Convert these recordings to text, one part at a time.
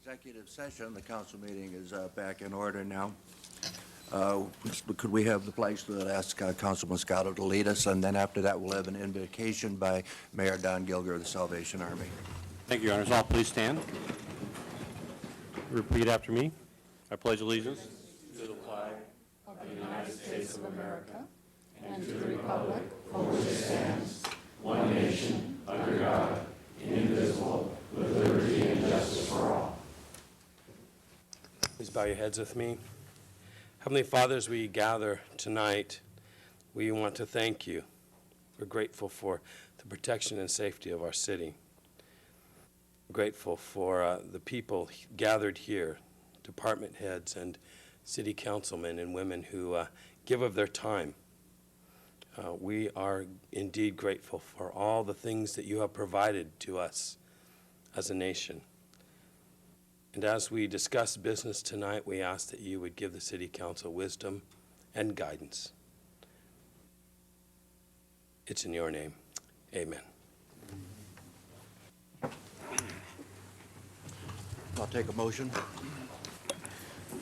Executive session. The council meeting is back in order now. Could we have the pledge to ask Councilman Moscato to lead us, and then after that we'll have an invocation by Mayor Don Gilger of the Salvation Army. Thank you, Your Honors. All please stand. Repeat after me. I pledge allegiance to the flag of the United States of America and to the republic for which it stands, one nation, under God, indivisible, with liberty and justice for all. Please bow your heads with me. Heavenly Father, as we gather tonight, we want to thank you. We're grateful for the protection and safety of our city. We're grateful for the people gathered here, department heads and city councilmen and women who give of their time. We are indeed grateful for all the things that you have provided to us as a nation. And as we discuss business tonight, we ask that you would give the City Council wisdom and guidance. It's in your name. Amen. I'll take a motion.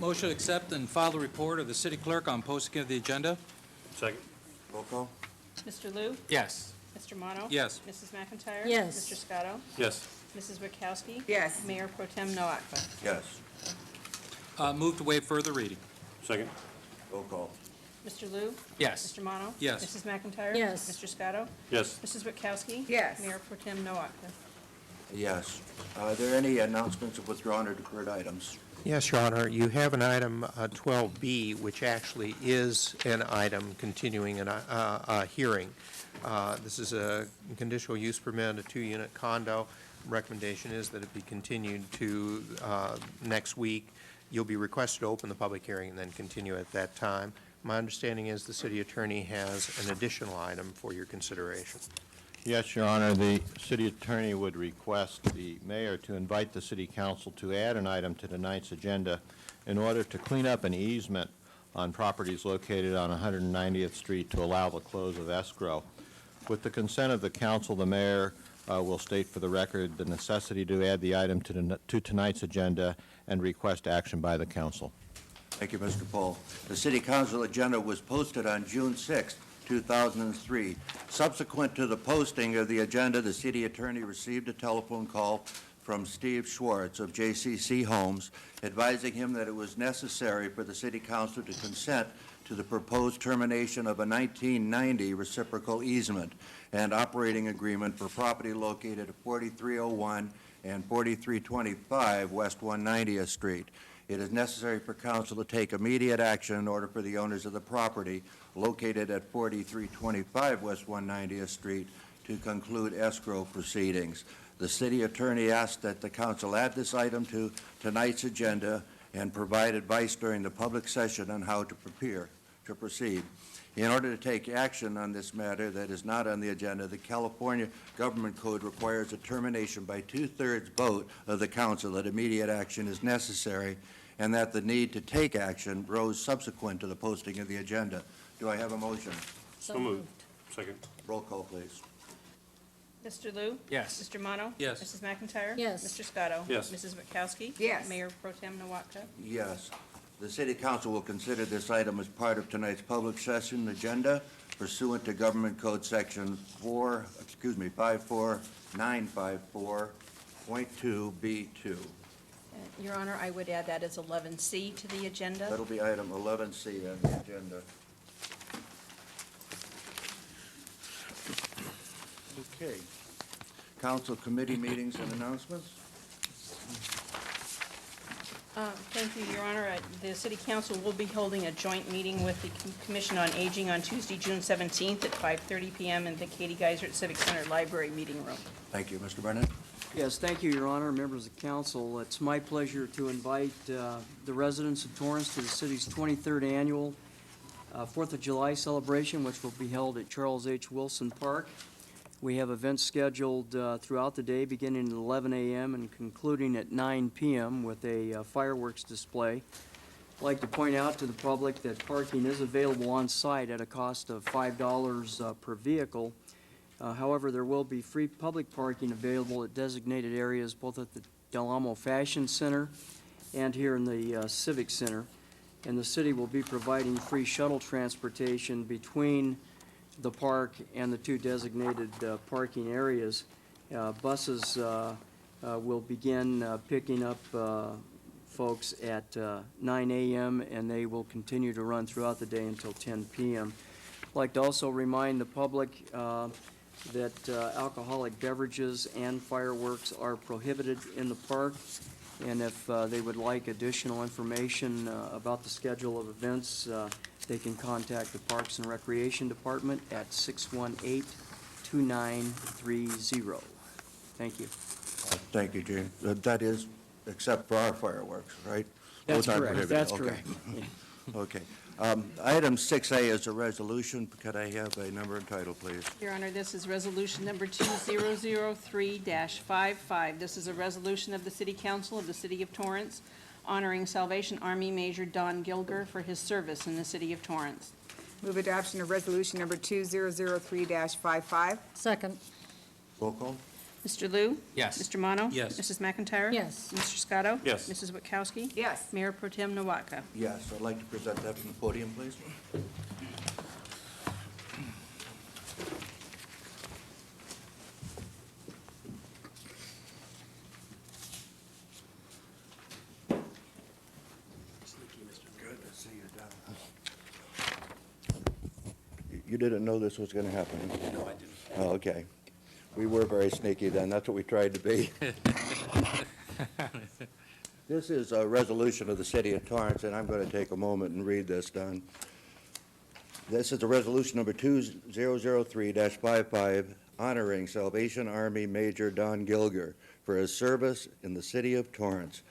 Motion to accept and file the report of the city clerk on posting of the agenda. Second. Roll call. Mr. Liu? Yes. Mr. Mono? Yes. Mrs. McIntyre? Yes. Mr. Scotto? Yes. Mrs. Witkowski? Yes. Mayor Pro Tem Noackfa? Yes. Move to waive further reading. Second. Roll call. Mr. Liu? Yes. Mr. Mono? Yes. Mrs. McIntyre? Yes. Mr. Scotto? Yes. Mrs. Witkowski? Yes. Mayor Pro Tem Noackfa? Yes. Are there any announcements of withdrawn or deferred items? Yes, Your Honor. You have an item 12B, which actually is an item continuing a hearing. This is a conditional use permit, a 2-unit condo. Recommendation is that it be continued to next week. You'll be requested to open the public hearing and then continue at that time. My understanding is the city attorney has an additional item for your consideration. Yes, Your Honor. The city attorney would request the mayor to invite the city council to add an item to tonight's agenda in order to clean up an easement on properties located on 190th Street to allow the close of escrow. With the consent of the council, the mayor will state for the record the necessity to add the item to tonight's agenda and request action by the council. Thank you, Mr. Pohl. The City Council agenda was posted on June 6, 2003. Subsequent to the posting of the agenda, the city attorney received a telephone call from Steve Schwartz of JCC Homes, advising him that it was necessary for the City Council to consent to the proposed termination of a 1990 reciprocal easement and operating agreement for property located at 4301 and 4325 West 190th Street. It is necessary for council to take immediate action in order for the owners of the property located at 4325 West 190th Street to conclude escrow proceedings. The city attorney asked that the council add this item to tonight's agenda and provide advice during the public session on how to proceed. In order to take action on this matter that is not on the agenda, the California Government Code requires a termination by 2/3 vote of the council that immediate action is necessary and that the need to take action rose subsequent to the posting of the agenda. Do I have a motion? So moved. Second. Roll call, please. Mr. Liu? Yes. Mr. Mono? Yes. Mrs. McIntyre? Yes. Mr. Scotto? Yes. Mrs. Witkowski? Yes. Mayor Pro Tem Noackfa? Yes. The City Council will consider this item as part of tonight's public session agenda pursuant to Government Code Section 54954.2B2. Your Honor, I would add that as 11C to the agenda. That'll be item 11C on the agenda. Okay. Council committee meetings and announcements. Thank you, Your Honor. The City Council will be holding a joint meeting with the Commission on Aging on Tuesday, June 17th at 5:30 p.m. in the Katie Geisert Civic Center Library Meeting Room. Thank you. Mr. Burnett? Yes, thank you, Your Honor, members of the council. It's my pleasure to invite the residents of Torrance to the city's 23rd annual 4th of July celebration, which will be held at Charles H. Wilson Park. We have events scheduled throughout the day, beginning at 11 a.m. and concluding at 9 p.m. with a fireworks display. I'd like to point out to the public that parking is available on site at a cost of $5 per vehicle. However, there will be free public parking available at designated areas both at the Del Amo Fashion Center and here in the Civic Center. And the city will be providing free shuttle transportation between the park and the two designated parking areas. Buses will begin picking up folks at 9 a.m. and they will continue to run throughout the day until 10 p.m. I'd like to also remind the public that alcoholic beverages and fireworks are prohibited in the park. And if they would like additional information about the schedule of events, they can contact the Parks and Recreation Department at 618-2930. Thank you. Thank you, Gene. That is, except for our fireworks, right? That's Those are correct. prohibited. That's Okay. correct. Yeah. Okay. Item 6A is a resolution. Could I have a number and title, please? Your Honor, this is resolution number 2003-55. This is a resolution of the City Council of the City of Torrance honoring Salvation Army Major Don Gilger for his service in the City of Torrance. Move adoption of resolution number 2003-55. Second. Roll call? Mr. Lou? Yes. Mr. Mono? Yes. Mrs. McIntyre? Yes. Mr. Scotto? Yes. Mrs. Witkowski? Yes. Mayor Pro Tem Noatka? Yes. I'd like to present that from the podium, please. Good to see you, Don. You didn't know this was going to happen? No, I didn't. Oh, okay. We were very sneaky then. That's what we tried to be. This is a resolution of the City of Torrance, and I'm going to take a moment and read this, Don. This is a resolution number 2003-55, honoring Salvation Army Major Don Gilger for his service in the City of Torrance.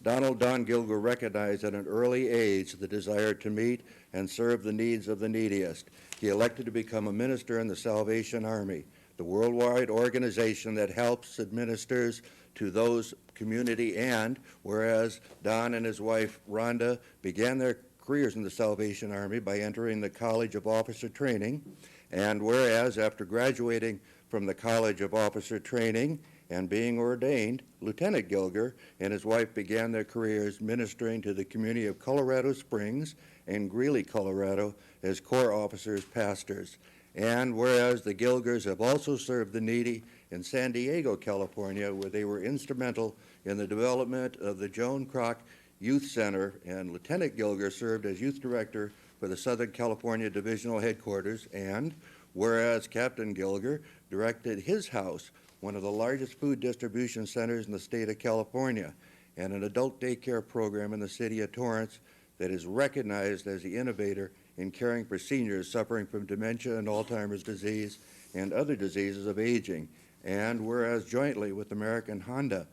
Donald Don Gilger recognized at an early age the desire to meet and serve the needs of the neediest. He elected to become a minister in the Salvation Army, the worldwide organization that helps administers to those community. And whereas Don and his wife Rhonda began their careers in the Salvation Army by entering the College of Officer Training, and whereas after graduating from the College of Officer Training and being ordained, Lieutenant Gilger and his wife began their careers ministering to the community of Colorado Springs and Greeley, Colorado, as Corps officers, pastors. And whereas the Gilgers have also served the needy in San Diego, California, where they were instrumental in the development of the Joan Kroc Youth Center, and Lieutenant Gilger served as youth director for the Southern California Divisional Headquarters. And whereas Captain Gilger directed his house, one of the largest food distribution centers in the state of California, and an adult daycare program in the city of Torrance that is recognized as the innovator in caring for seniors suffering from dementia and Alzheimer's disease and other diseases of aging. And whereas jointly with American Honda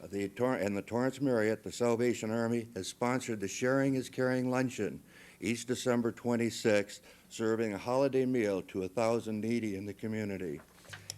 and the Torrance Marriott, the Salvation Army has sponsored the Sharing is Caring luncheon each December 26th, serving a holiday meal to 1,000 needy in the community.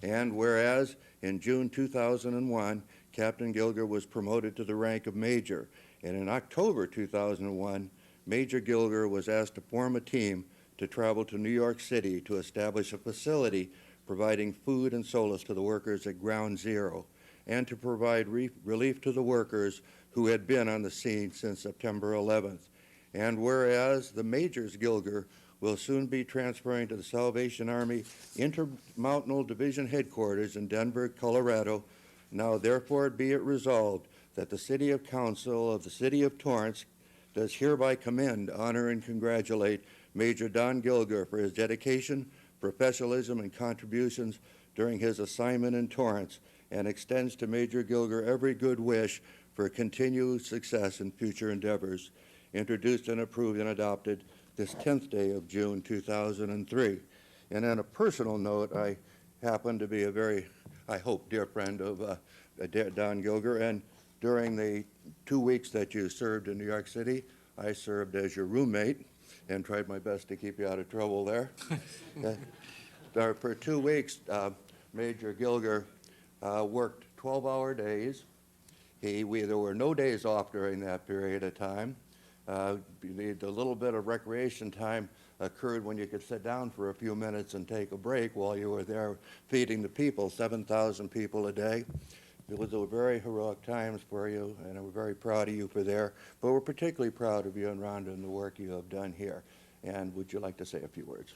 And whereas in June 2001, Captain Gilger was promoted to the rank of Major, and in October 2001, Major Gilger was asked to form a team to travel to New York City to establish a facility providing food and solace to the workers at Ground Zero, and to provide relief to the workers who had been on the scene since September 11th. And whereas the Majors Gilger will soon be transferring to the Salvation Army Intermountain Division Headquarters in Denver, Colorado, now therefore be it resolved that the City Council of the City of Torrance does hereby commend, honor, and congratulate Major Don Gilger for his dedication, professionalism, and contributions during his assignment in Torrance, and extends to Major Gilger every good wish for continued success in future endeavors. Introduced and approved and adopted this 10th day of June 2003. And on a personal note, I happen to be a very, I hope, dear friend of Don Gilger, and during the 2 weeks that you served in New York City, I served as your roommate and tried my best to keep you out of trouble there. For 2 weeks, Major Gilger worked 12-hour days. There were no days off during that period of time. The little bit of recreation time occurred when you could sit down for a few minutes and take a break while you were there feeding the people, 7,000 people a day. It was a very heroic times for you, and we're very proud of you for there. But we're particularly proud of you and Rhonda and the work you have done here. And would you like to say a few words?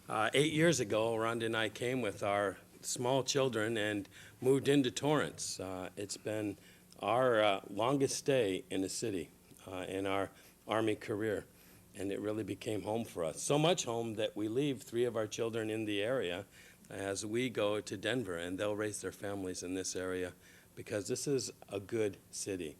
Thanks. 8 years ago, Rhonda and I came with our small children and moved into Torrance. It's been our longest stay in the city in our Army career, and it really became home for us. So much home that we leave 3 of our children in the area as we go to Denver, and they'll raise their families in this area because this is a good city.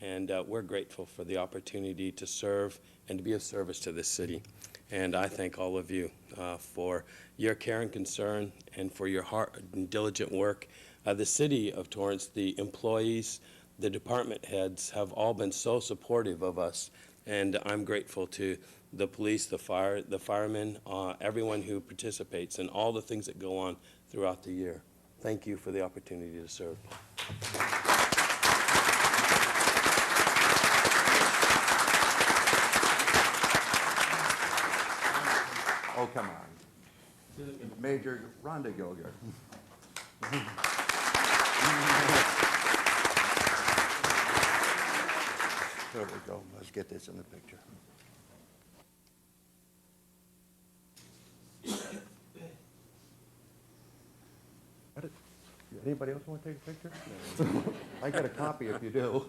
And we're grateful for the opportunity to serve and to be of service to this city. And I thank all of you for your care and concern and for your hard and diligent work. The city of Torrance, the employees, the department heads have all been so supportive of us. And I'm grateful to the police, the firemen, everyone who participates in all the things that go on throughout the year. Thank you for the opportunity to serve. Oh, come on. Major Rhonda Gilger. There we go. Let's get this in the picture. Anybody else want to take a picture? I got a copy if you do.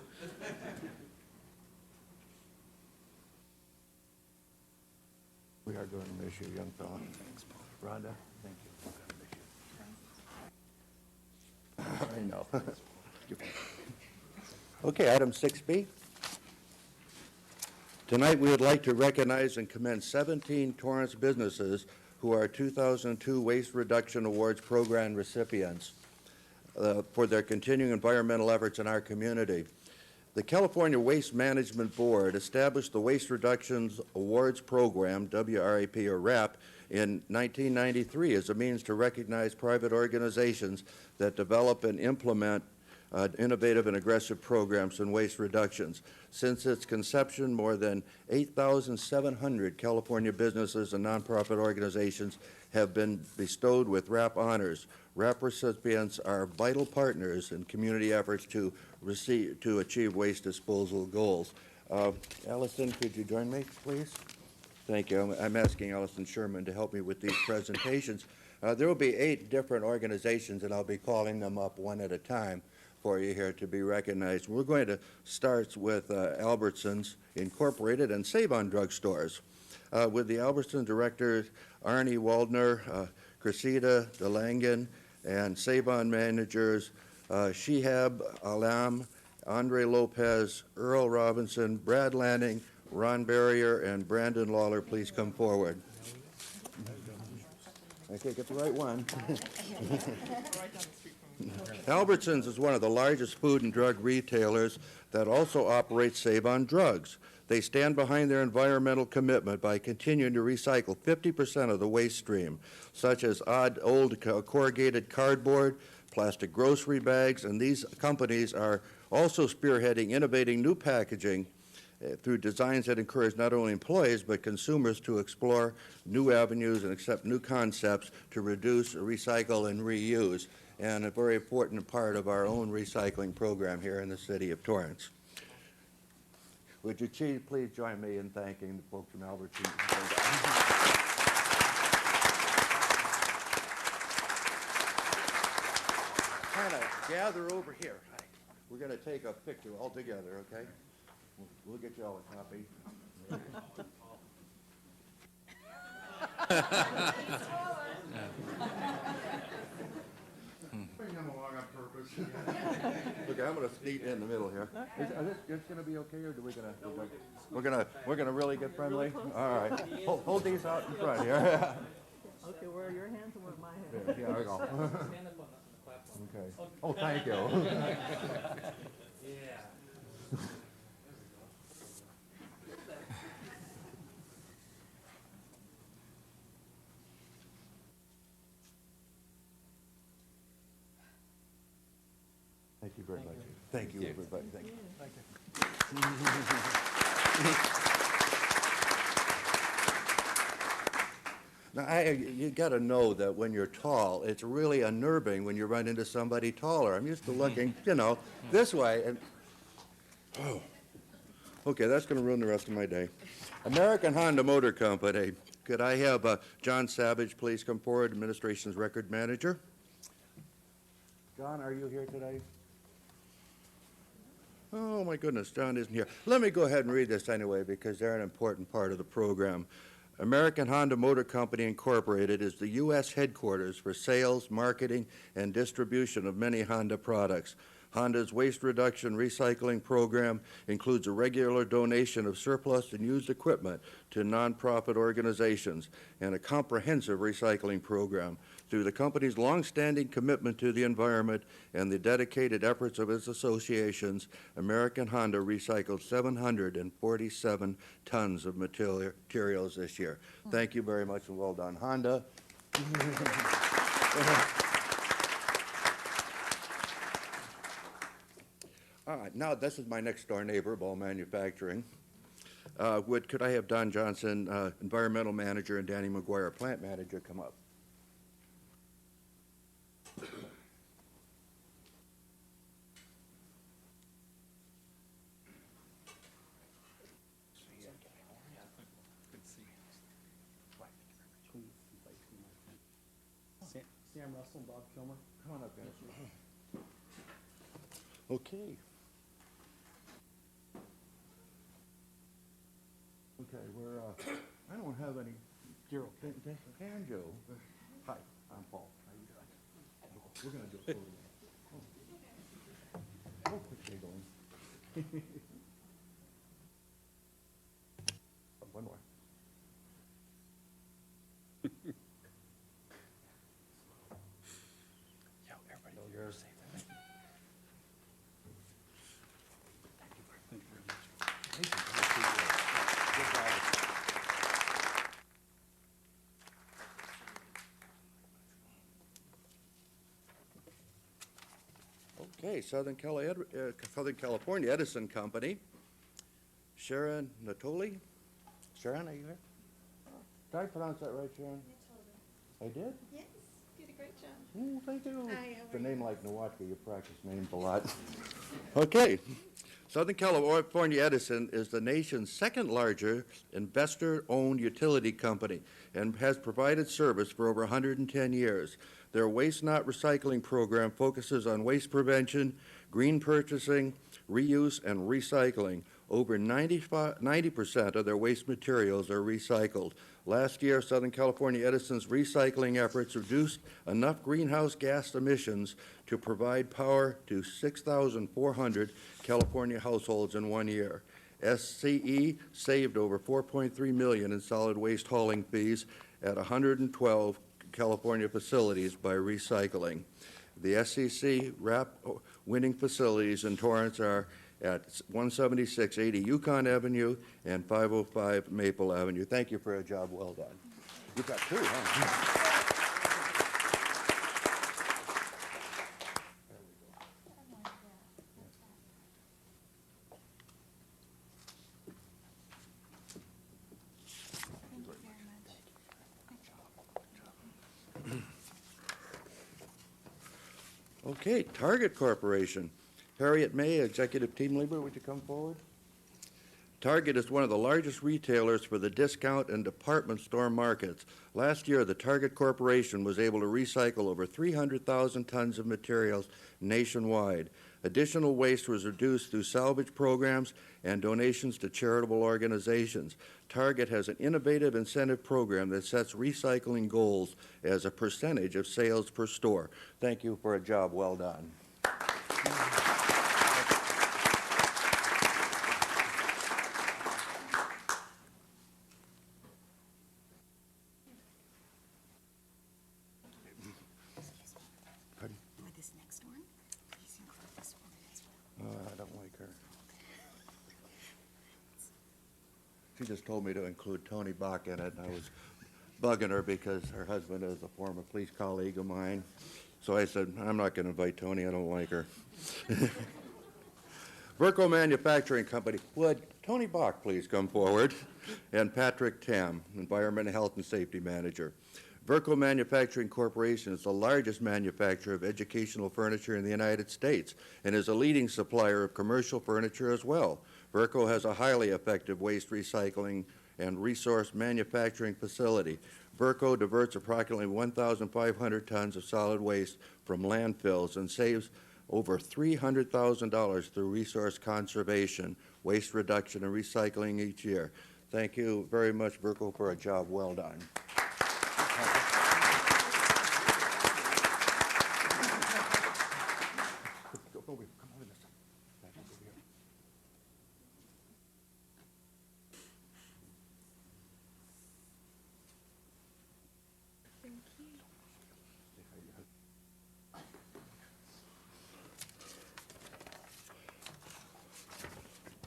We are going to miss you, young fella. Thanks, Paul. Rhonda, thank you. I know. Okay, item 6B. Tonight, we would like to recognize and commend 17 Torrance businesses who are 2002 Waste Reduction Awards Program recipients for their continuing environmental efforts in our community. The California Waste Management Board established the Waste Reductions Awards Program, WRAP or RAP, in 1993 as a means to recognize private organizations that develop and implement innovative and aggressive programs in waste reductions. Since its conception, more than 8,700 California businesses and nonprofit organizations have been bestowed with RAP honors. RAP recipients are vital partners in community efforts to achieve waste disposal goals. Allison, could you join me, please? Thank you. I'm asking Allison Sherman to help me with these presentations. There will be 8 different organizations, and I'll be calling them up one at a time for you here to be recognized. We're going to start with Albertsons Incorporated and Save-On Drug Stores. With the Albertsons directors Arnie Waldner, Cressida DeLangen, and Save-On managers Shihab Alam, Andre Lopez, Earl Robinson, Brad Lanning, Ron Barrier, and Brandon Lawler, please come forward. Okay, get the right one. Albertsons is one of the largest food and drug retailers that also operates Save-On Drugs. They stand behind their environmental commitment by continuing to recycle 50% of the waste stream, such as old corrugated cardboard, plastic grocery bags, and these companies are also spearheading innovating new packaging through designs that encourage not only employees but consumers to explore new avenues and accept new concepts to reduce, recycle, and reuse, and a very important part of our own recycling program here in the city of Torrance. Would you please join me in thanking the folks from Albertsons? Kind of gather over here. We're going to take a picture all together, okay? We'll get you all a copy. Bring them along on purpose. Look, I'm going to sneak in the middle here. Is this going to be okay, or we're going to really get friendly? All right. Hold these out in front here. Okay, where are your hands and where are my hands? Yeah, there we go. Okay. Oh, thank you. Thank you very much. Thank you, everybody. Thank you. Now, you got to know that when you're tall, it's really unnerving when you run into somebody taller. I'm used to looking, this way, and, oh. Okay, that's going to ruin the rest of my day. American Honda Motor Company. Could I have John Savage please come forward, Administration's Record Manager? John, are you here today? Oh, my goodness, John isn't here. Let me go ahead and read this anyway, because they're an important part of the program. American Honda Motor Company Incorporated is the U.S. headquarters for sales, marketing, and distribution of many Honda products. Honda's waste reduction recycling program includes a regular donation of surplus and used equipment to nonprofit organizations and a comprehensive recycling program. Through the company's longstanding commitment to the environment and the dedicated efforts of its associations, American Honda recycled 747 tons of materials this year. Thank you very much and well done, Honda. All right, now this is my next door neighbor, Ball Manufacturing. Could I have Don Johnson, Environmental Manager, and Danny McGuire, Plant Manager, come up? Sam Russell and Bob Kilmer. Come on up, guys. Okay. Okay, I don't have any. Zero. Dan Joe. Hi, I'm Paul. How you doing? We're going to do a photo. Oh, quick, going. One more. Okay, Southern California Edison Company. Sharon Natoli. Sharon, are you here? Did I pronounce that right, Sharon? I did? Yes, you did a great job. Oh, thank you. Hi, how The are name you? like Nowatka, you practice names a lot. Okay. Southern California Edison is the nation's second largest investor-owned utility company and has provided service for over 110 years. Their Waste Not Recycling program focuses on waste prevention, green purchasing, reuse, and recycling. Over 90% of their waste materials are recycled. Last year, Southern California Edison's recycling efforts reduced enough greenhouse gas emissions to provide power to 6,400 California households in 1 year. SCE saved over $4.3 million in solid waste hauling fees at 112 California facilities by recycling. The SCC RAP winning facilities in Torrance are at 17680 Yukon Avenue and 505 Maple Avenue. Thank you for a job well done. You've got two, huh? Okay, Target Corporation. Harriet May, Executive Team Leader, would you come forward? Target is one of the largest retailers for the discount and department store markets. Last year, the Target Corporation was able to recycle over 300,000 tons of materials nationwide. Additional waste was reduced through salvage programs and donations to charitable organizations. Target has an innovative incentive program that sets recycling goals as a percentage of sales per store. Thank you for a job well done. I don't like her. She just told me to include Tony Bach in it, and I was bugging her because her husband is a former police colleague of mine. So I said, I'm not going to invite Tony, I don't like her. Verco Manufacturing Company. Would Tony Bach please come forward? and Patrick Tam, Environment, Health, and Safety Manager. Verco Manufacturing Corporation is the largest manufacturer of educational furniture in the United States and is a leading supplier of commercial furniture as well. Verco has a highly effective waste recycling and resource manufacturing facility. Verco diverts approximately 1,500 tons of solid waste from landfills and saves over $300,000 through resource conservation, waste reduction, and recycling each year. Thank you very much, Verco, for a job well done.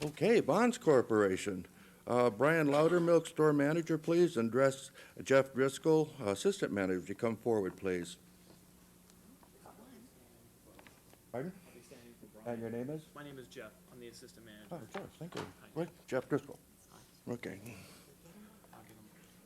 Okay, Bonds Corporation. Brian Loudermilk, Store Manager, please, and Jeff Driscoll, Assistant Manager. Would you come forward, please? Pardon? And your name is? My name is Jeff. I'm the assistant manager. Oh, sure, thank you. Right, Jeff Driscoll. Okay.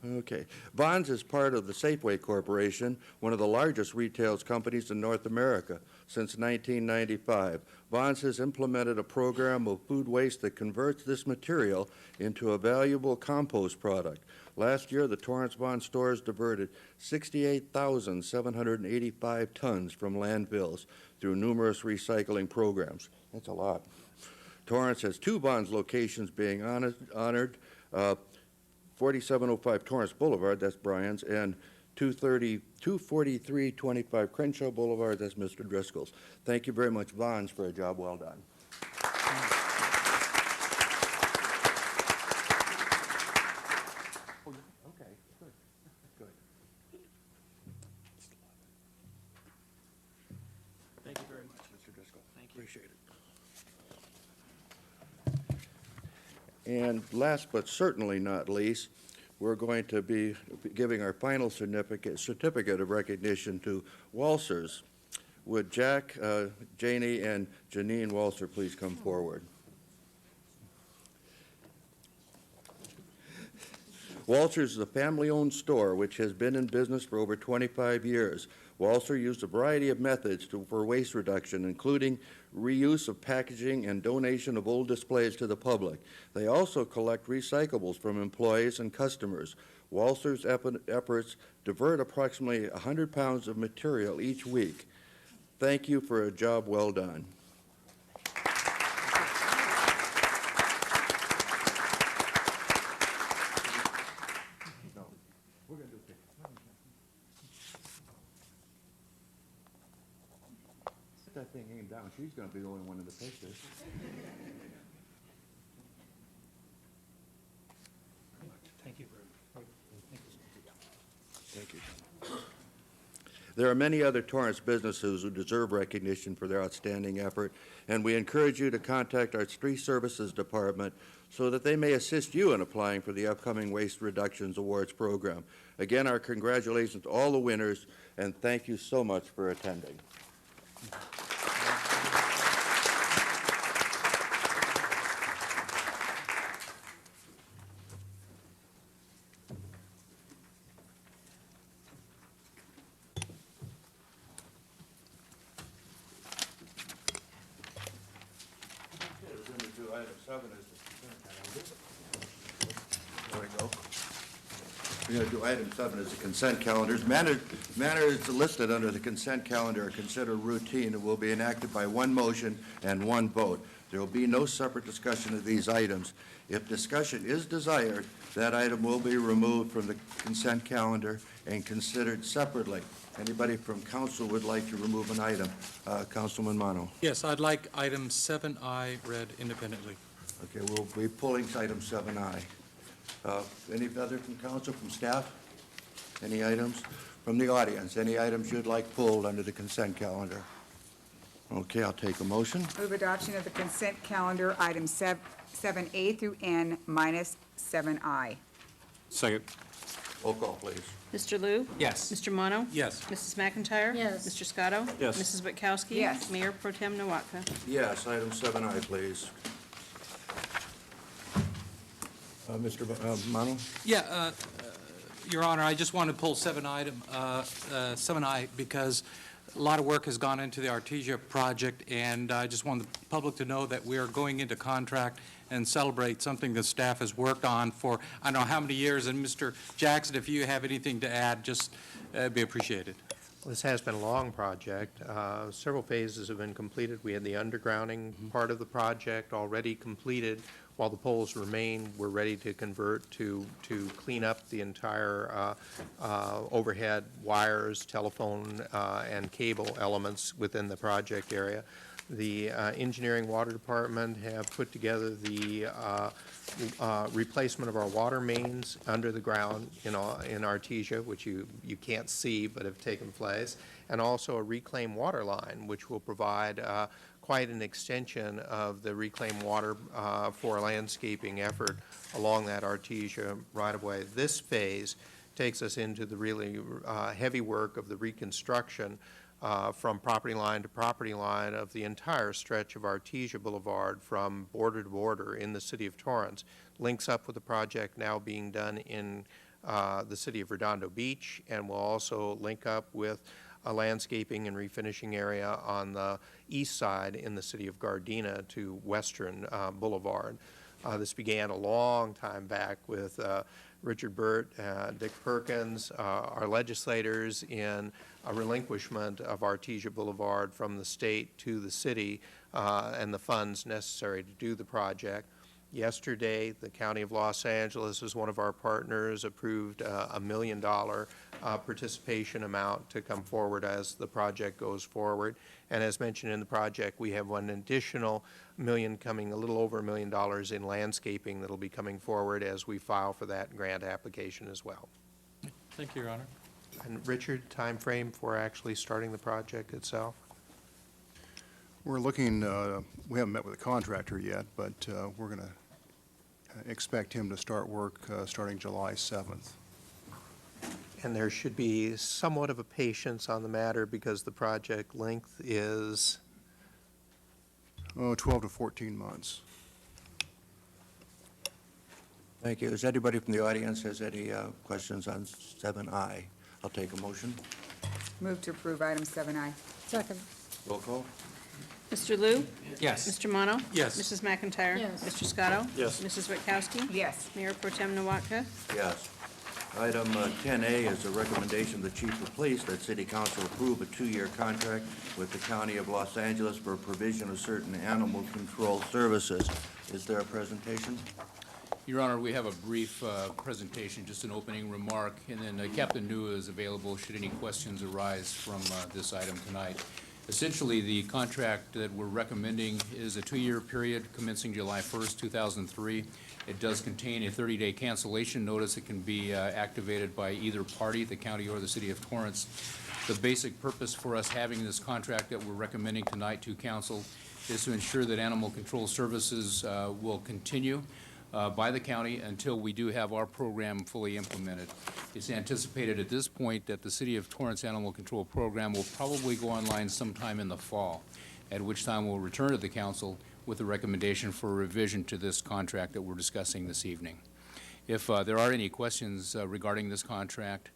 Okay. Bonds is part of the Safeway Corporation, one of the largest retail companies in North America since 1995. Bonds has implemented a program of food waste that converts this material into a valuable compost product. Last year, the Torrance Bond stores diverted 68,785 tons from landfills through numerous recycling programs. That's a lot. Torrance has 2 Bonds locations being honored 4705 Torrance Boulevard, that's Brian's, and 24325 Crenshaw Boulevard, that's Mr. Driscoll's. Thank you very much, Bonds, for a job well done. Okay, good, good. Thank you very much. Mr. Driscoll. Thank you. Appreciate it. And last but certainly not least, we're going to be giving our final certificate of recognition to Walsers. Would Jack, Janie, and Janine Walser please come forward? Walsers is a family-owned store which has been in business for over 25 years. Walser used a variety of methods for waste reduction, including reuse of packaging and donation of old displays to the public. They also collect recyclables from employees and customers. Walser's efforts divert approximately 100 pounds of material each week. Thank you for a job well done. That thing aimed down, she's going to be the only one in the picture. Thank you very much. Thank you. There are many other Torrance businesses who deserve recognition for their outstanding effort, and we encourage you to contact our Street Services Department so that they may assist you in applying for the upcoming Waste Reductions Awards program. Again, our congratulations to all the winners, and thank you so much for attending. We're going to do item 7 as the consent calendars. Matters listed under the consent calendar are considered routine and will be enacted by one motion and one vote. There will be no separate discussion of these items. If discussion is desired, that item will be removed from the consent calendar and considered separately. Anybody from council would like to remove an item? Councilman Mono. Yes, I'd like item 7I read independently. Okay, we'll be pulling item 7I. Any other from council, from staff? Any items? From the audience, any items you'd like pulled under the consent calendar? Okay, I'll take a motion. Move adoption of the consent calendar, items 7A through N minus 7I. Second. Roll call, please. Mr. Lou? Yes. Mr. Mono? Yes. Mrs. McIntyre? Yes. Mr. Scotto? Yes. Mrs. Witkowski? Yes. Mayor Pro Tem Noatka? Yes, item 7I, please. Mr. Mono? Yeah, Your Honor, I just wanted to pull 7I because a lot of work has gone into the Artesia project, and I just want the public to know that we are going into contract and celebrate something the staff has worked on for I don't know how many years. And Mr. Jackson, if you have anything to add, just be appreciated. This has been a long project. Several phases have been completed. We had the undergrounding part of the project already completed. While the poles remain, we're ready to convert to clean up the entire overhead wires, telephone, and cable elements within the project area. The engineering water department have put together the replacement of our water mains under the ground in Artesia, which you can't see but have taken place, and also a reclaimed water line, which will provide quite an extension of the reclaimed water for a landscaping effort along that Artesia right-of-way. This phase takes us into the really heavy work of the reconstruction from property line to property line of the entire stretch of Artesia Boulevard from border to border in the city of Torrance. Links up with the project now being done in the city of Redondo Beach, and will also link up with a landscaping and refinishing area on the east side in the city of Gardena to Western Boulevard. This began a long time back with Richard Burt, Dick Perkins, our legislators in a relinquishment of Artesia Boulevard from the state to the city and the funds necessary to do the project. Yesterday, the County of Los Angeles, as one of our partners, approved a $1 million participation amount to come forward as the project goes forward. And as mentioned in the project, we have one additional million coming, a little over $1 million in landscaping that will be coming forward as we file for that grant application as well. Thank you, Your Honor. And Richard, time frame for actually starting the project itself? We're looking, we haven't met with the contractor yet, but we're going to expect him to start work starting July 7th. And there should be somewhat of a patience on the matter because the project length is? 12 to 14 months. Thank you. Does anybody from the audience has any questions on 7I? I'll take a motion. Move to approve item 7I. Second. Roll call. Mr. Lou? Yes. Mr. Mono? Yes. Mrs. McIntyre? Yes. Mr. Scotto? Yes. Mrs. Witkowski? Yes. Mayor Pro Tem Nowatka? Yes. Item 10A is a recommendation of the Chief of Police that City Council approve a 2-year contract with the County of Los Angeles for provision of certain animal control services. Is there a presentation? Your Honor, we have a brief presentation, just an opening remark, and then Captain New is available should any questions arise from this item tonight. Essentially, the contract that we're recommending is a 2-year period commencing July 1st, 2003. It does contain a 30-day cancellation notice. It can be activated by either party, the county or the city of Torrance. The basic purpose for us having this contract that we're recommending tonight to council is to ensure that animal control services will continue by the county until we do have our program fully implemented. It's anticipated at this point that the City of Torrance Animal Control Program will probably go online sometime in the fall, at which time we'll return to the council with a recommendation for a revision to this contract that we're discussing this evening. If there are any questions regarding this contract,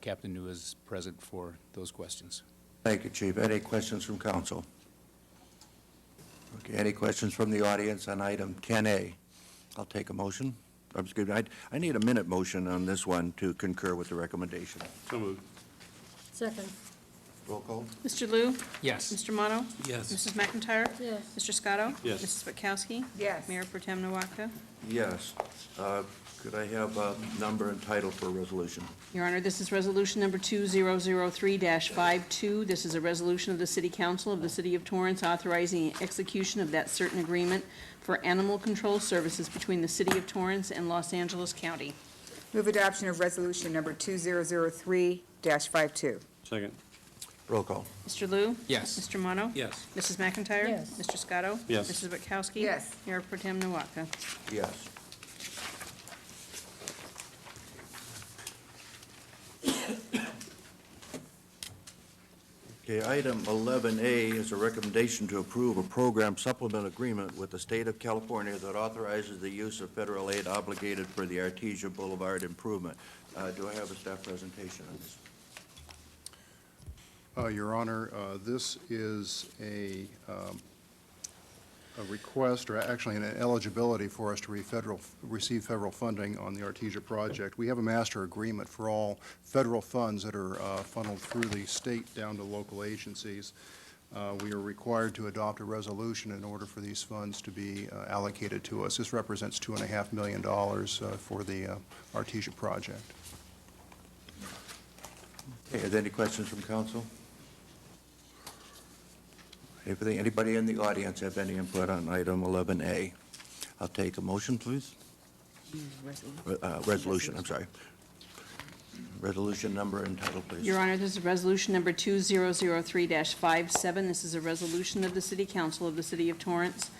Captain New is present for those questions. Thank you, Chief. Any questions from council? Okay, any questions from the audience on item 10A? I'll take a motion. Excuse me, I need a minute motion on this one to concur with the recommendation. So moved. Second. Roll call. Mr. Lou? Yes. Mr. Mono? Yes. Mrs. McIntyre? Yes. Mr. Scotto? Yes. Mrs. Witkowski? Yes. Mayor Pro Tem Nowatka? Yes. Could I have a number and title for a resolution? Your Honor, this is resolution number 2003-52. This is a resolution of the City Council of the City of Torrance authorizing the execution of that certain agreement for animal control services between the City of Torrance and Los Angeles County. Move adoption of resolution number 2003-52. Second. Roll call. Mr. Lou? Yes. Mr. Mono? Yes. Mrs. McIntyre? Yes. Mr. Scotto? Yes. Mrs. Witkowski? Yes. Mayor Pro Tem Nowatka? Yes. Okay, item 11A is a recommendation to approve a program supplement agreement with the State of California that authorizes the use of federal aid obligated for the Artesia Boulevard improvement. Do I have a staff presentation on this? Your Honor, this is a request, or actually an eligibility for us to receive federal funding on the Artesia project. We have a master agreement for all federal funds that are funneled through the state down to local agencies. We are required to adopt a resolution in order for these funds to be allocated to us. This represents $2.5 million for the Artesia project. Okay, are there any questions from council? Anybody in the audience have any input on item 11A? I'll take a motion, please. Resolution, I'm sorry. Resolution number and title, please. Your Honor, this is resolution number 2003-57. This is a resolution of the City Council of the City of Torrance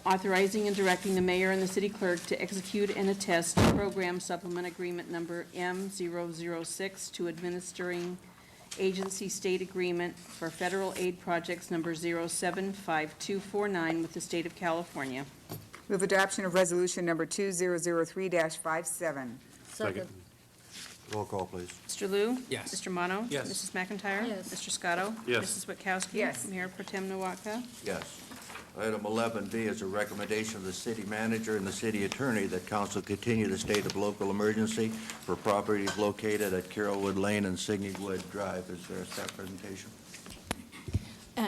authorizing and directing the mayor and the city clerk to execute and attest program supplement agreement number M006 to administering agency state agreement for federal aid projects number 075249 with the state of California. Move adoption of resolution number 2003-57. Second. Roll call, please. Mr. Lou? Yes. Mr. Mono? Yes. Mrs. McIntyre? Yes. Mr. Scotto? Yes. Mrs. Witkowski? Yes. Mayor Pro Tem Nowaka? Yes. Item 11B is a recommendation of the city manager and the city attorney that council continue the state of local emergency for properties located at Carrollwood Lane and Signywood Drive. Is there a staff presentation?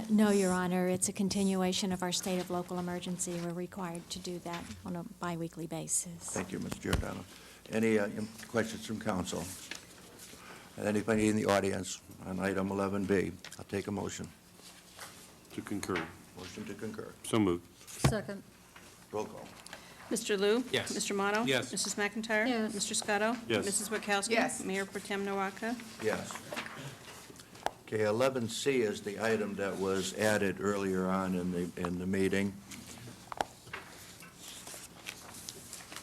No, Your Honor. It's a continuation of our state of local emergency. We're required to do that on a biweekly basis. Thank you, Ms. Giordano. Any questions from council? Anybody in the audience on item 11B? I'll take a motion. To concur. Motion to concur. So moved. Second. Roll call. Mr. Lou? Yes. Mr. Mono? Yes. Mrs. McIntyre? Yes. Mr. Scotto? Yes. Mrs. Witkowski? Yes. Mayor Pro Tem Nowaka? Yes. Okay, 11C is the item that was added earlier on in the meeting.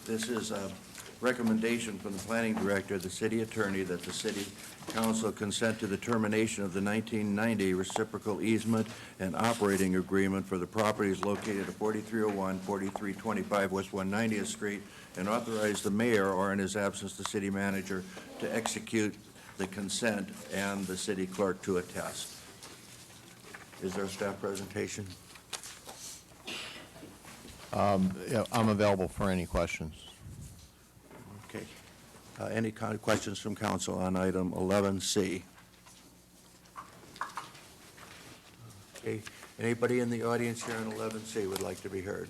This is a recommendation from the planning director, the city attorney, that the city council consent to the termination of the 1990 reciprocal easement and operating agreement for the properties located at 4301, 4325 West 190th Street, and authorize the mayor, or in his absence, the city manager, to execute the consent and the city clerk to attest. Is there a staff presentation? Yeah, I'm available for any questions. Okay. Any kind of questions from council on item 11C? Okay. Anybody in the audience here on 11C would like to be heard?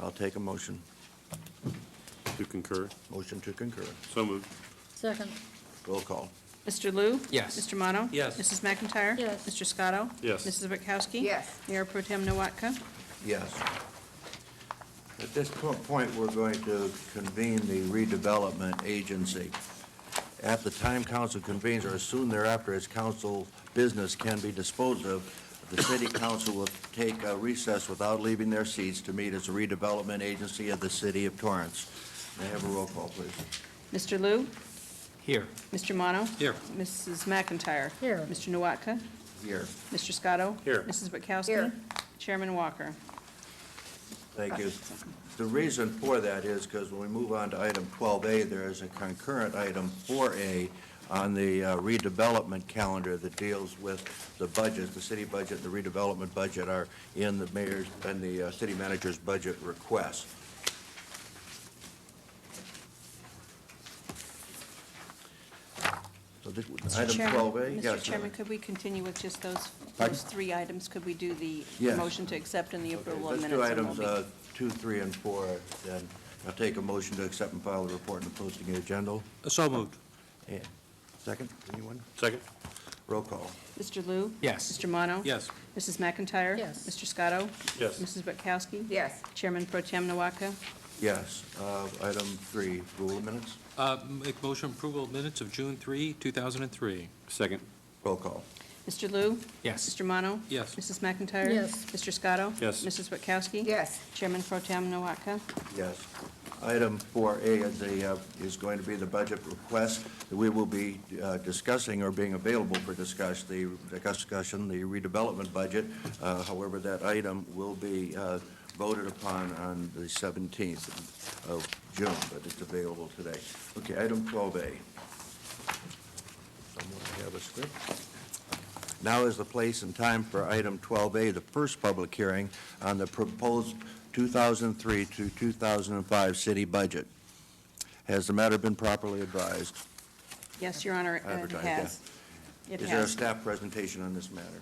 I'll take a motion. To concur. Motion to concur. So moved. Second. Roll call. Mr. Lou? Yes. Mr. Mono? Yes. Mrs. McIntyre? Yes. Mr. Scotto? Yes. Mrs. Witkowski? Yes. Mayor Pro Tem Nowaka? Yes. At this point, we're going to convene the redevelopment agency. At the time council convenes, or as soon thereafter as council business can be disposed of, the city council will take a recess without leaving their seats to meet as a redevelopment agency of the city of Torrance. May I have a roll call, please? Mr. Lou? Here. Mr. Mono? Here. Mrs. McIntyre? Here. Mr. Nowaka? Here. Mr. Scotto? Here. Mrs. Witkowski? Here. Chairman Walker? Thank you. The reason for that is because when we move on to item 12A, there is a concurrent item 4A on the redevelopment calendar that deals with the budget. The city budget, the redevelopment budget are in the mayor's and the city manager's budget request. So item 12A? Mr. Chairman, could we continue with just those Pardon? three items? Could we do the Yes. motion to accept and the approval of Let's minutes? do and we'll items 2, 3, and 4, then. I'll take a motion to accept and file the report and the posting agenda. So moved. And second, anyone? Second. Roll call. Mr. Lou? Yes. Mr. Mono? Yes. Mrs. McIntyre? Yes. Mr. Scotto? Yes. Mrs. Witkowski? Yes. Chairman Pro Tem Nowaka? Yes. Item 3, rule of minutes. Make motion approval of minutes of June 3, 2003. Second. Roll call. Mr. Lou? Yes. Mr. Mono? Yes. Mrs. McIntyre? Yes. Mr. Scotto? Yes. Mrs. Witkowski? Yes. Chairman Pro Tem Nowaka? Yes. Item 4A is going to be the budget request that we will be discussing or being available for discussion, the redevelopment budget. However, that item will be voted upon on the 17th of June, but it's available today. Okay, item 12A. Someone have a script? Now is the place and time for item 12A, the first public hearing on the proposed 2003 to 2005 city budget. Has the matter been properly advised? Yes, Your Honor, it Advertised, has. It Is there a has. staff presentation on this matter?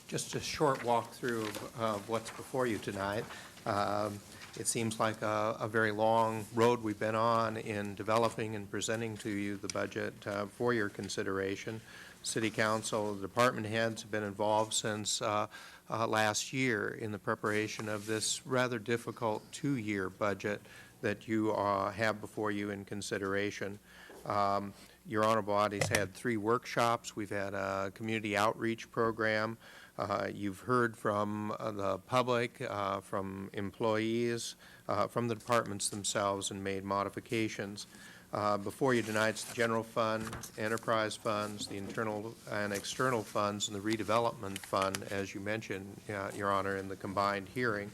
Just a short walkthrough of what's before you tonight. It seems like a very long road we've been on in developing and presenting to you the budget for your consideration. City Council, the department heads have been involved since last year in the preparation of this rather difficult two-year budget that you have before you in consideration. Your honorable body's had 3 workshops. We've had a community outreach program. You've heard from the public, from employees, from the departments themselves, and made modifications. Before you tonight's the general fund, enterprise funds, the internal and external funds, and the redevelopment fund, as you mentioned, Your Honor, in the combined hearing.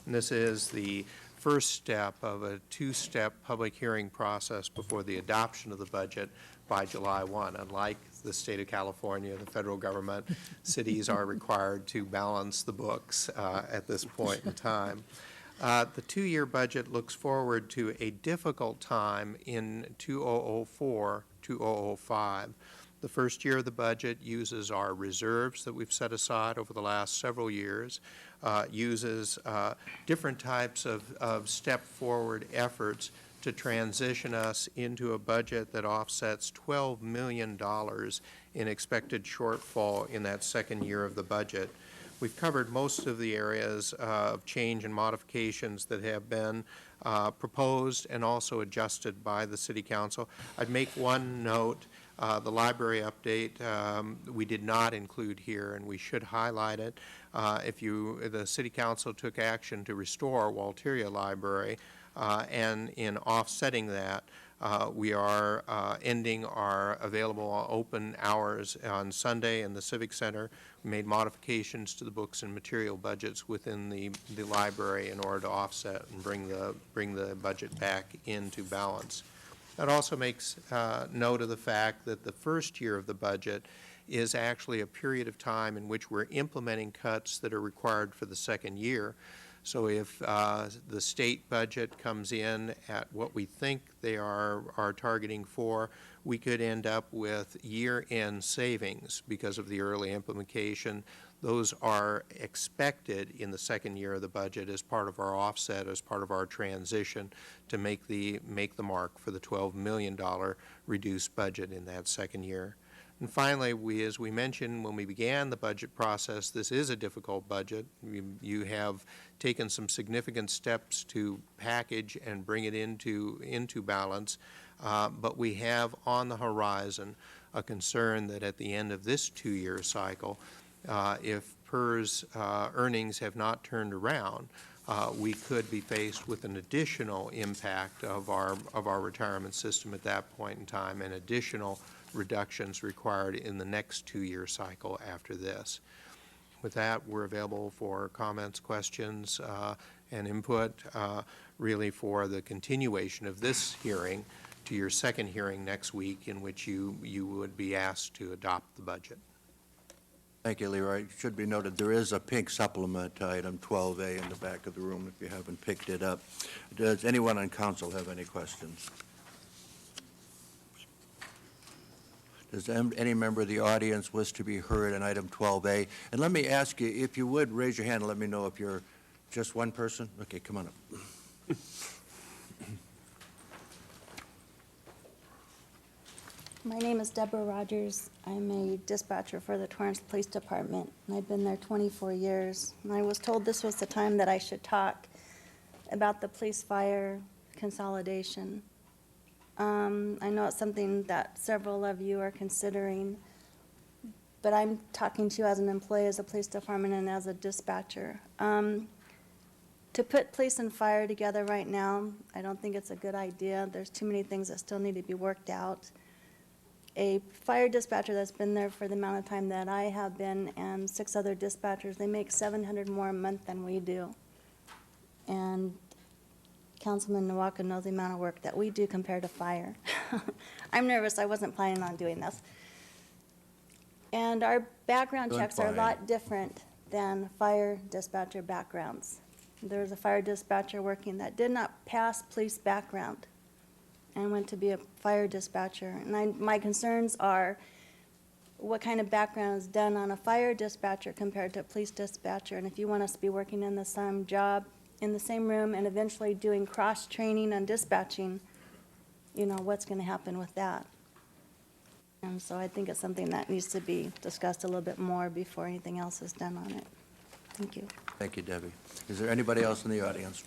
And this is the first step of a 2-step public hearing process before the adoption of the budget by July 1. Unlike the state of California, the federal government, cities are required to balance the books at this point in time. The 2-year budget looks forward to a difficult time in 2004-2005. The first year of the budget uses our reserves that we've set aside over the last several years, uses different types of step-forward efforts to transition us into a budget that offsets $12 million in expected shortfall in that second year of the budget. We've covered most of the areas of change and modifications that have been proposed and also adjusted by the City Council. I'd make one note. The library update we did not include here, and we should highlight it. The City Council took action to restore Walteria Library, and in offsetting that, we are ending our available open hours on Sunday in the Civic Center. We made modifications to the books and material budgets within the library in order to offset and bring the budget back into balance. That also makes note of the fact that the first year of the budget is actually a period of time in which we're implementing cuts that are required for the second year. So if the state budget comes in at what we think they are targeting for, we could end up with year-end savings because of the early implementation. Those are expected in the second year of the budget as part of our offset, as part of our transition to make the mark for the $12 million reduced budget in that second year. And finally, as we mentioned when we began the budget process, this is a difficult budget. You have taken some significant steps to package and bring it into balance, but we have on the horizon a concern that at the end of this 2-year cycle, if PERS earnings have not turned around, we could be faced with an additional impact of our retirement system at that point in time, and additional reductions required in the next 2-year cycle after this. With that, we're available for comments, questions, and input, really for the continuation of this hearing to your second hearing next week, in which you would be asked to adopt the budget. Thank you, Leroy. It should be noted there is a pink supplement to item 12A in the back of the room if you haven't picked it up. Does anyone on council have any questions? Does any member of the audience wish to be heard on item 12A? And let me ask you, if you would, raise your hand and let me know if you're just one person. Okay, come on up. My name is Deborah Rogers. I'm a dispatcher for the Torrance Police Department, and I've been there 24 years. And I was told this was the time that I should talk about the police-fire consolidation. I know it's something that several of you are considering, but I'm talking to you as an employee of the police department and as a dispatcher. To put police and fire together right now, I don't think it's a good idea. There's too many things that still need to be worked out. A fire dispatcher that's been there for the amount of time that I have been, and 6 other dispatchers, they make $700 more a month than we do. And Councilman Nowaka knows the amount of work that we do compared to fire. I'm nervous. I wasn't planning on doing this. And our background Doing checks are a fine. lot different than fire dispatcher backgrounds. There's a fire dispatcher working that did not pass police background and went to be a fire dispatcher. And my concerns are what kind of background is done on a fire dispatcher compared to a police dispatcher. And if you want us to be working in the same job, in the same room, and eventually doing cross-training on dispatching, you know, what's going to happen with that? And so I think it's something that needs to be discussed a little bit more before anything else is done on it. Thank you. Thank you, Debbie. Is there anybody else in the audience?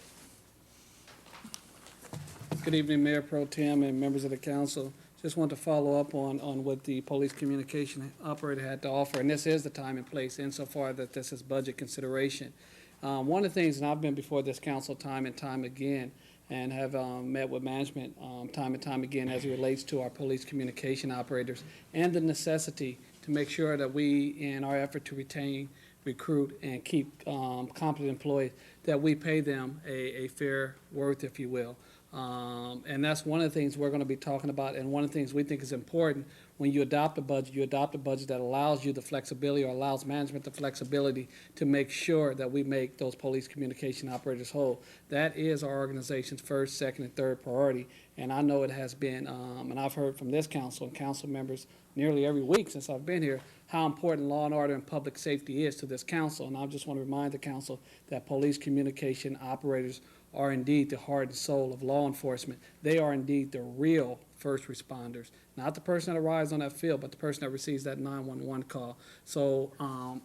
Good evening, Mayor Pro Tem and members of the council. Just want to follow up on what the police communication operator had to offer, and this is the time and place insofar that this is budget consideration. One of the things, and I've been before this council time and time again, and have met with management time and time again as it relates to our police communication operators, and the necessity to make sure that we, in our effort to retain, recruit, and keep competent employees, that we pay them a fair worth, if you will. And that's one of the things we're going to be talking about, and one of the things we think is important. When you adopt a budget that allows you the flexibility, or allows management the flexibility to make sure that we make those police communication operators whole. That is our organization's first, second, and third priority. And I know it has been, and I've heard from this council and council members nearly every week since I've been here, how important law and order and public safety is to this council. And I just want to remind the council that police communication operators are indeed the heart and soul of law enforcement. They are indeed the real first responders, not the person that arrives on that field, but the person that receives that 911 call. So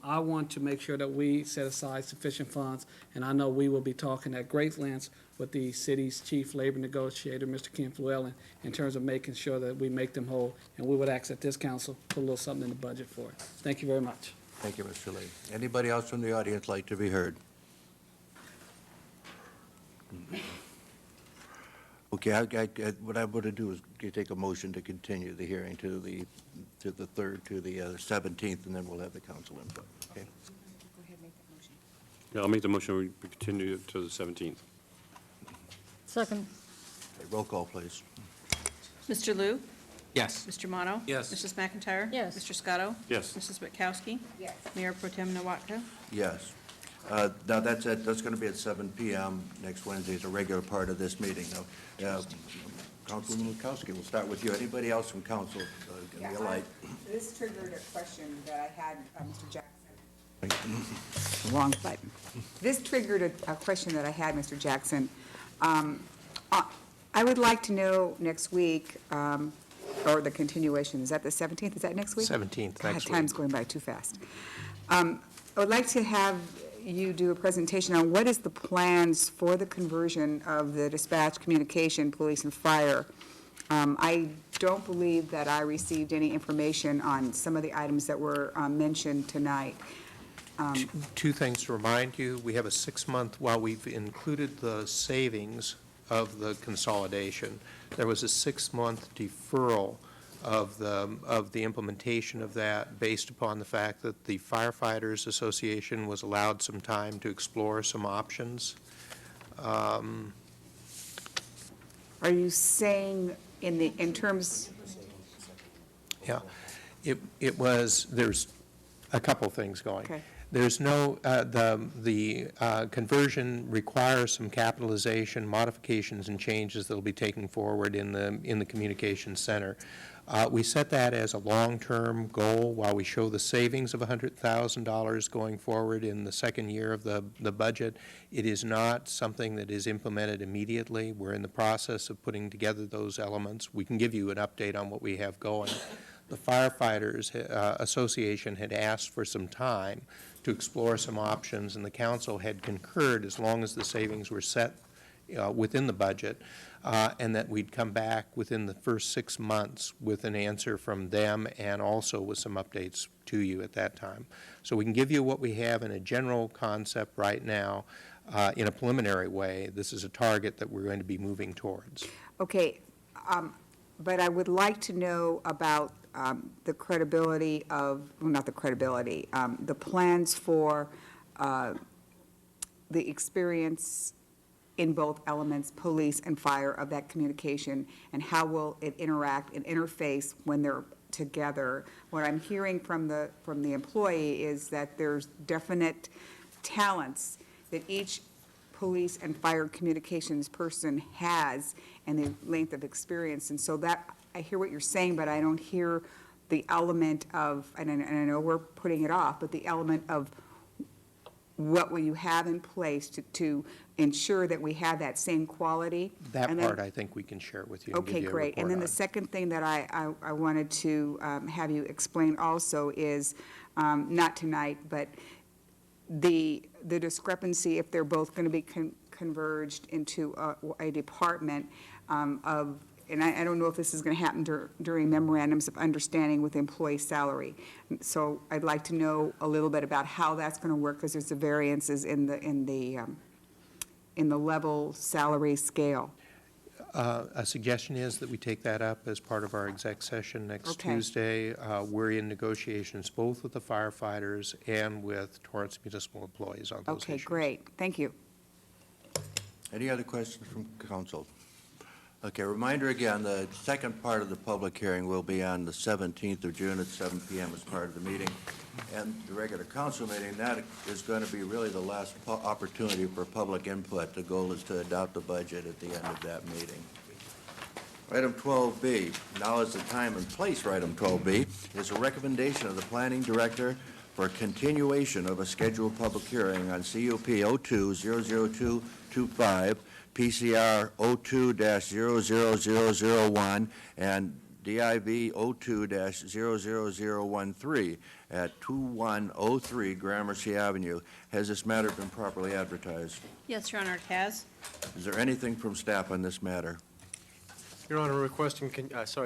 I want to make sure that we set aside sufficient funds, and I know we will be talking at great lengths with the city's chief labor negotiator, Mr. Ken Flewellen, in terms of making sure that we make them whole, and we would ask that this council put a little something in the budget for it. Thank you very much. Thank you, Mr. Lee. Anybody else from the audience like to be heard? Okay, what I'm going to do is take a motion to continue the hearing to the 3rd, to the 17th, and then we'll have the council input. Okay. Go ahead, make that motion. Yeah, I'll make the motion, we continue to the 17th. Second. Okay, roll call, please. Mr. Liu? Yes. Mr. Mono? Yes. Mrs. McIntyre? Yes. Mr. Scotto? Yes. Mrs. Witkowski? Yes. Mayor Pro Tem Nowaka? Yes. Now, that's going to be at 7 p.m. next Wednesday. It's a regular part of this meeting. Now, Councilwoman Witkowski, we'll start with you. Anybody else from council in the light? This triggered a question that I had, Mr. Jackson. Wrong button. This triggered a question that I had, Mr. Jackson. I would like to know next week, or the continuation, is that the 17th? Is that next week? 17th, next week. Time's going by too fast. I would like to have you do a presentation on what is the plans for the conversion of the dispatch, communication, police, and fire. I don't believe that I received any information on some of the items that were mentioned tonight. Two things to remind you. We have a 6-month, while we've included the savings of the consolidation, there was a 6-month deferral of the implementation of that based upon the fact that the Firefighters Association was allowed some time to explore some options. Are you saying in terms? Yeah, it was, there's a couple things going. Okay. There's no, the conversion requires some capitalization, modifications, and changes that will be taken forward in the communications center. We set that as a long-term goal while we show the savings of $100,000 going forward in the second year of the budget. It is not something that is implemented immediately. We're in the process of putting together those elements. We can give you an update on what we have going. The Firefighters Association had asked for some time to explore some options, and the council had concurred as long as the savings were set within the budget, and that we'd come back within the first 6 months with an answer from them and also with some updates to you at that time. So we can give you what we have in a general concept right now. in a preliminary way, this is a target that we're going to be moving towards. Okay, but I would like to know about the credibility of, well, not the credibility, the plans for the experience in both elements, police and fire, of that communication, and how will it interact and interface when they're together. What I'm hearing from the employee is that there's definite talents that each police and fire communications person has and the length of experience. And so that, I hear what you're saying, but I don't hear the element of, and I know we're putting it off, but the element of what will you have in place to ensure that we have that same quality? That And then- part I think we can share with you and give Okay, you a great. And report then the on. second thing that I wanted to have you explain also is, not tonight, but the discrepancy, if they're both going to be converged into a department of, and I don't know if this is going to happen during memorandums of understanding with employee salary. So I'd like to know a little bit about how that's going to work, because there's the variances in the level salary scale. A suggestion is that we take that up as part of our exec session next Okay. Tuesday. We're in negotiations both with the firefighters and with Torrance municipal employees on those Okay, issues. great. Thank you. Any other questions from council? Okay, reminder again, the second part of the public hearing will be on the 17th of June at 7 p.m. as part of the meeting. And the regular council meeting, that is going to be really the last opportunity for public input. The goal is to adopt the budget at the end of that meeting. Item 12B, now is the time and place for item 12B, is a recommendation of the planning director for continuation of a scheduled public hearing on CUP 02-00225, PCR 02-00001, and DIV 02-00013 at 2103 Gramercy Avenue. Has this matter been properly advertised? Yes, Your Honor, it has. Is there anything from staff on this matter? Your Honor, requesting,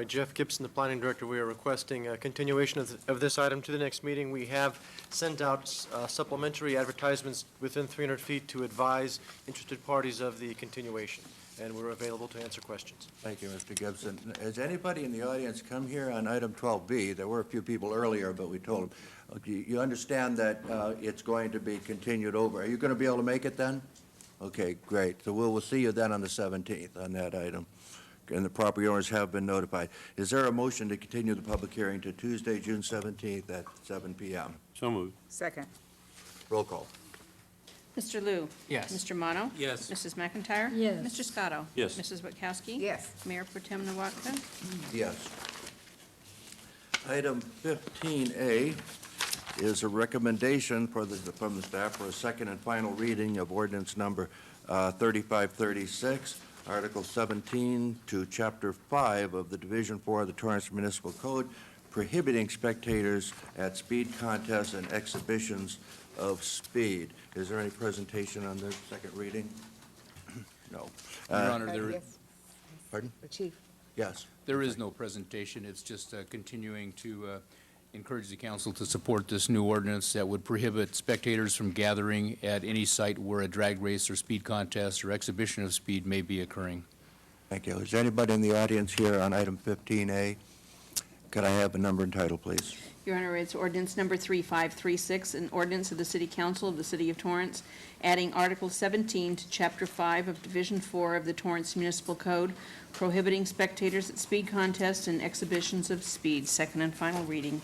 Jeff Gibson, the planning director, we are requesting a continuation of this item to the next meeting. We have sent out supplementary advertisements within 300 feet to advise interested parties of the continuation, and we're available to answer questions. Thank you, Mr. Gibson. Has anybody in the audience come here on item 12B? There were a few people earlier, but we told them. Okay, you understand that it's going to be continued over. Are you going to be able to make it then? Okay, great. So we'll see you then on the 17th on that item. And the property owners have been notified. Is there a motion to continue the public hearing to Tuesday, June 17th at 7 p.m.? So moved. Second. Roll call. Mr. Liu? Yes. Mr. Mono? Yes. Mrs. McIntyre? Yes. Mr. Scotto? Yes. Mrs. Witkowski? Yes. Mayor Pro Tem Nawaka? Yes. Item 15A is a recommendation from the staff for a second and final reading of ordinance number 3536, Article 17 to Chapter 5 of the Division 4 of the Torrance Municipal Code, prohibiting spectators at speed contests and exhibitions of speed. Is there any presentation on the second reading? No. Your Honor, there, Yes. Pardon? The chief. Yes. there is no presentation. It's just continuing to encourage the council to support this new ordinance that would prohibit spectators from gathering at any site where a drag race or speed contest or exhibition of speed may be occurring. Thank you. Is there anybody in the audience here on item 15A? Could I have a number and title, please? Your Honor, it's ordinance number 3536, an ordinance of the City Council of the City of Torrance, adding Article 17 to Chapter 5 of Division 4 of the Torrance Municipal Code, prohibiting spectators at speed contests and exhibitions of speed. Second and final reading.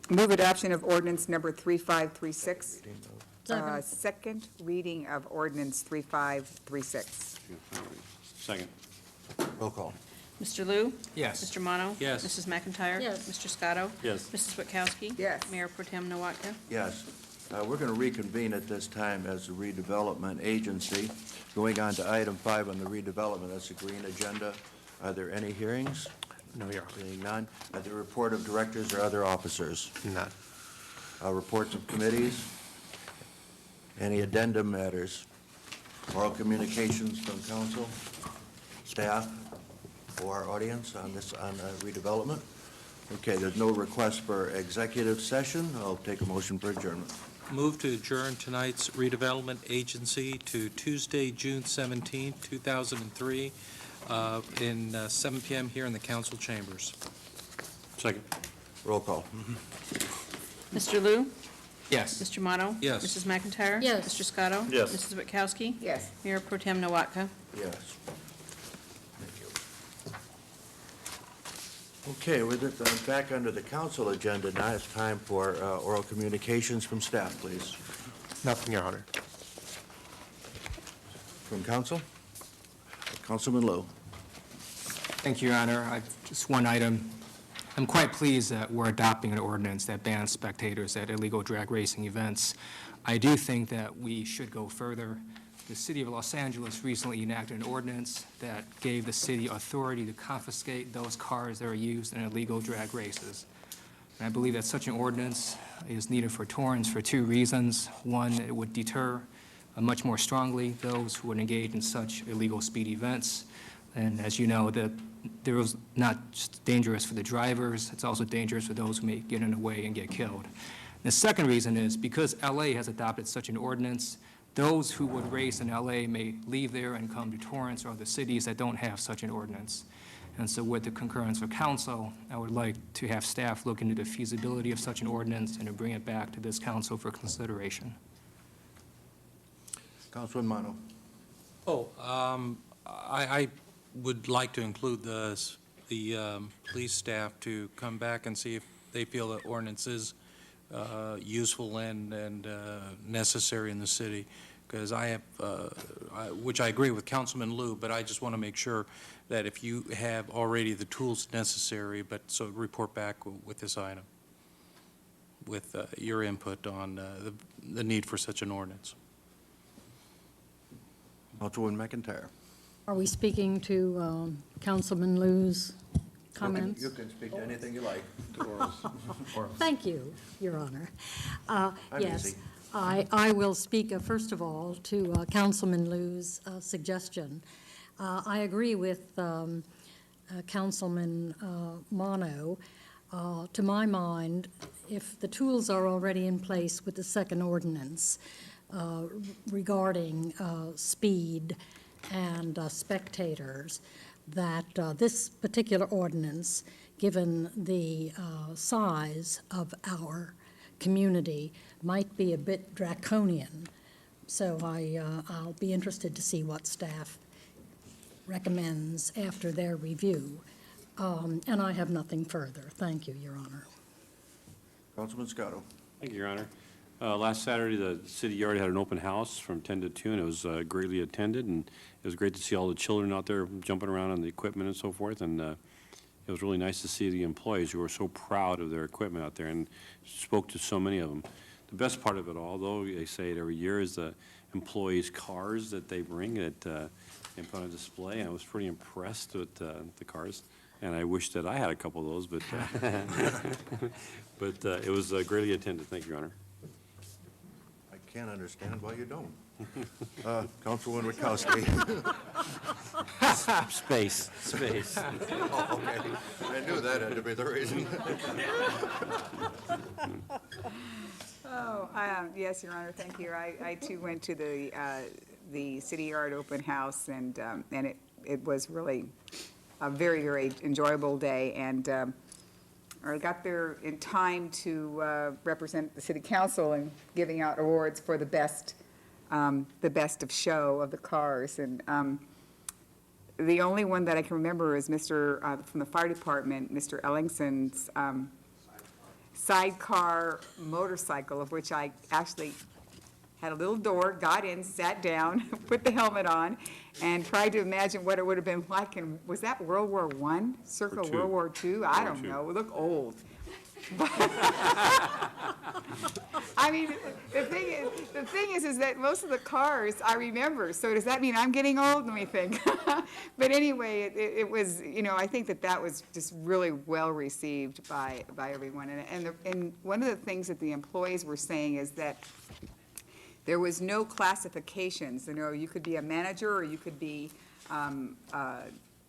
Move adoption of ordinance number 3536. Second. Second reading of ordinance 3536. Second. Roll call. Mr. Liu? Yes. Mr. Mono? Yes. Mrs. McIntyre? Yes. Mr. Scotto? Yes. Mrs. Witkowski? Yes. Mayor Pro Tem Nawaka? Yes. We're going to reconvene at this time as a redevelopment agency. Going on to item 5 on the redevelopment, that's the green agenda. Are there any hearings? No, Your Honor. Seeing none. Are there report of directors or other officers? None. Reports of committees? Any addendum matters? Oral communications from council, staff, or our audience on this, on redevelopment? Okay, there's no request for executive session. I'll take a motion for adjournment. move to adjourn tonight's redevelopment agency to Tuesday, June 17, 2003, in 7 p.m. here in the council chambers. Second. Roll call. Mr. Liu? Yes. Mr. Mono? Yes. Mrs. McIntyre? Yes. Mr. Scotto? Yes. Mrs. Witkowski? Yes. Mayor Pro Tem Noatka? Yes. Thank you. Okay, with it back under the council agenda, now it's time for oral communications from staff, please. Nothing, Your Honor. From council? Councilman Lowe. Thank you, Your Honor. Just one item. I'm quite pleased that we're adopting an ordinance that bans spectators at illegal drag racing events. I do think that we should go further. The City of Los Angeles recently enacted an ordinance that gave the city authority to confiscate those cars that are used in illegal drag races. And I believe that such an ordinance is needed for Torrance for two reasons. One, it would deter much more strongly those who would engage in such illegal speed events. And as you know, that there was not just dangerous for the drivers, it's also dangerous for those who may get in the way and get killed. The second reason is because LA has adopted such an ordinance, those who would race in LA may leave there and come to Torrance or other cities that don't have such an ordinance. And so with the concurrence of council, I would like to have staff look into the feasibility of such an ordinance and to bring it back to this council for consideration. Councilman Mono. I would like to include the police staff to come back and see if they feel that ordinance is useful and necessary in the city, because I have, which I agree with Councilman Liu, but I just want to make sure that if you have already the tools necessary, so report back with this item, with your input on the need for such an ordinance. Councilwoman McIntyre. Are we speaking to Councilman Liu's comments? You can speak to anything you like. Thank you, Your Honor. I'm Yes, easy. I will speak, first of all, to Councilman Liu's suggestion. I agree with Councilman Mono. To my mind, if the tools are already in place with the second ordinance regarding speed and spectators, that this particular ordinance, given the size of our community, might be a bit draconian. So I'll be interested to see what staff recommends after their review. And I have nothing further. Thank you, Your Honor. Councilman Scotto. Thank you, Your Honor. Last Saturday, the city already had an open house from 10 to 2, and it was greatly attended, and it was great to see all the children out there jumping around on the equipment and so forth, and it was really nice to see the employees who were so proud of their equipment out there and spoke to so many of them. The best part of it all, though, they say it every year, is the employees' cars that they bring that they put on display, and I was pretty impressed with the cars. And I wish that I had a couple of those, but but it was greatly attended. Thank you, Your Honor. I can't understand why you don't. Councilwoman Witkowski. Space. Oh, okay. I knew that had to be the reason. Yes, Your Honor, thank you. I too went to the City Yard open house, and it was really a very, very enjoyable day, and I got there in time to represent the City Council in giving out awards for the best of show of the cars. And the only one that I can remember is Mr. From the fire department, Mr. Ellingson's sidecar motorcycle, of which I actually had a little door, got in, sat down, put the helmet on, and tried to imagine what it would have been like. And was that World War I? Circa World War II? I don't know. We look old. I mean, the thing is that most of the cars I remember. So does that mean I'm getting old? Let me think. But anyway, it was, I think that was just really well received by everyone. And one of the things that the employees were saying is that there was no classifications. You could be a manager, or you could be a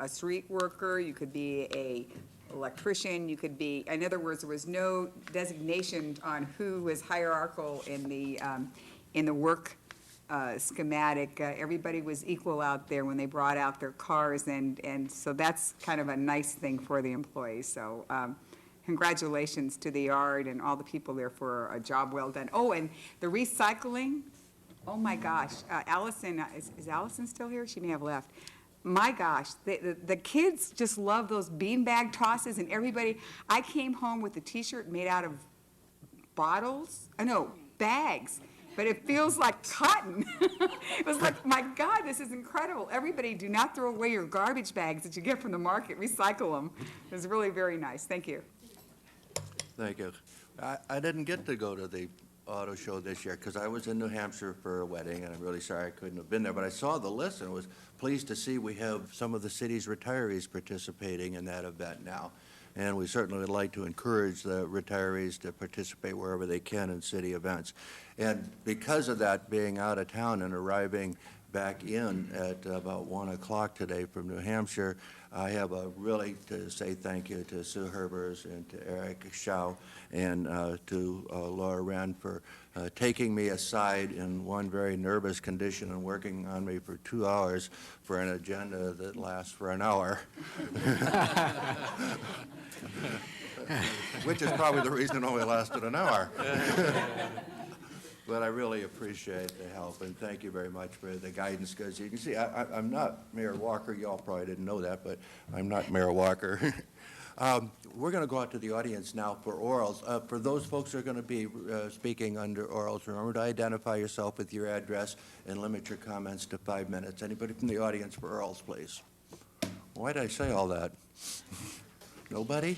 street worker, you could be a electrician, you could be, in other words, there was no designation on who was hierarchical in the work schematic. Everybody was equal out there when they brought out their cars, and so that's kind of a nice thing for the employees. So congratulations to the yard and all the people there for a job well done. Oh, and the recycling, oh my gosh, Allison, is Allison still here? She may have left. My gosh, the kids just love those beanbag tosses, and everybody, I came home with a T-shirt made out of bottles, bags, but it feels like cotton. It was like, my God, this is incredible. Everybody, do not throw away your garbage bags that you get from the market. Recycle them. It was really very nice. Thank you. Thank you. I didn't get to go to the auto show this year because I was in New Hampshire for a wedding, and I'm really sorry I couldn't have been there. But I saw the list and was pleased to see we have some of the city's retirees participating in that event now. And we certainly would like to encourage the retirees to participate wherever they can in city events. And because of that, being out of town and arriving back in at about 1 o'clock today from New Hampshire, I have really to say thank you to Sue Herbers and to Eric Schau and to Laura Wren for taking me aside in one very nervous condition and working on me for 2 hours for an agenda that lasts for an hour. Which is probably the reason it only lasted an hour. But I really appreciate the help, and thank you very much for the guidance, because you can see, I'm not Mayor Walker. Y'all probably didn't know that, but I'm not Mayor Walker. We're going to go out to the audience now for orals. For those folks who are going to be speaking under orals, remember to identify yourself with your address and limit your comments to 5 minutes. Anybody from the audience for orals, please? Why did I say all that? Nobody?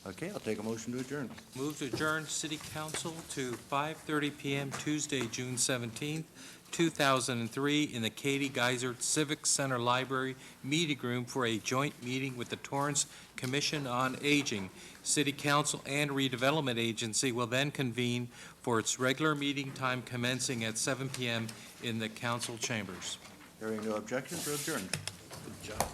Okay, I'll take a motion to adjourn. Move to adjourn City Council to 5:30 PM Tuesday, June 17th, 2003, in the Katie Geiser Civic Center Library Meeting Room for a joint meeting with the Torrance Commission on Aging. City Council and Redevelopment Agency will then convene for its regular meeting time commencing at 7 PM in the council chambers. Hearing no objections, we're adjourned. Good job.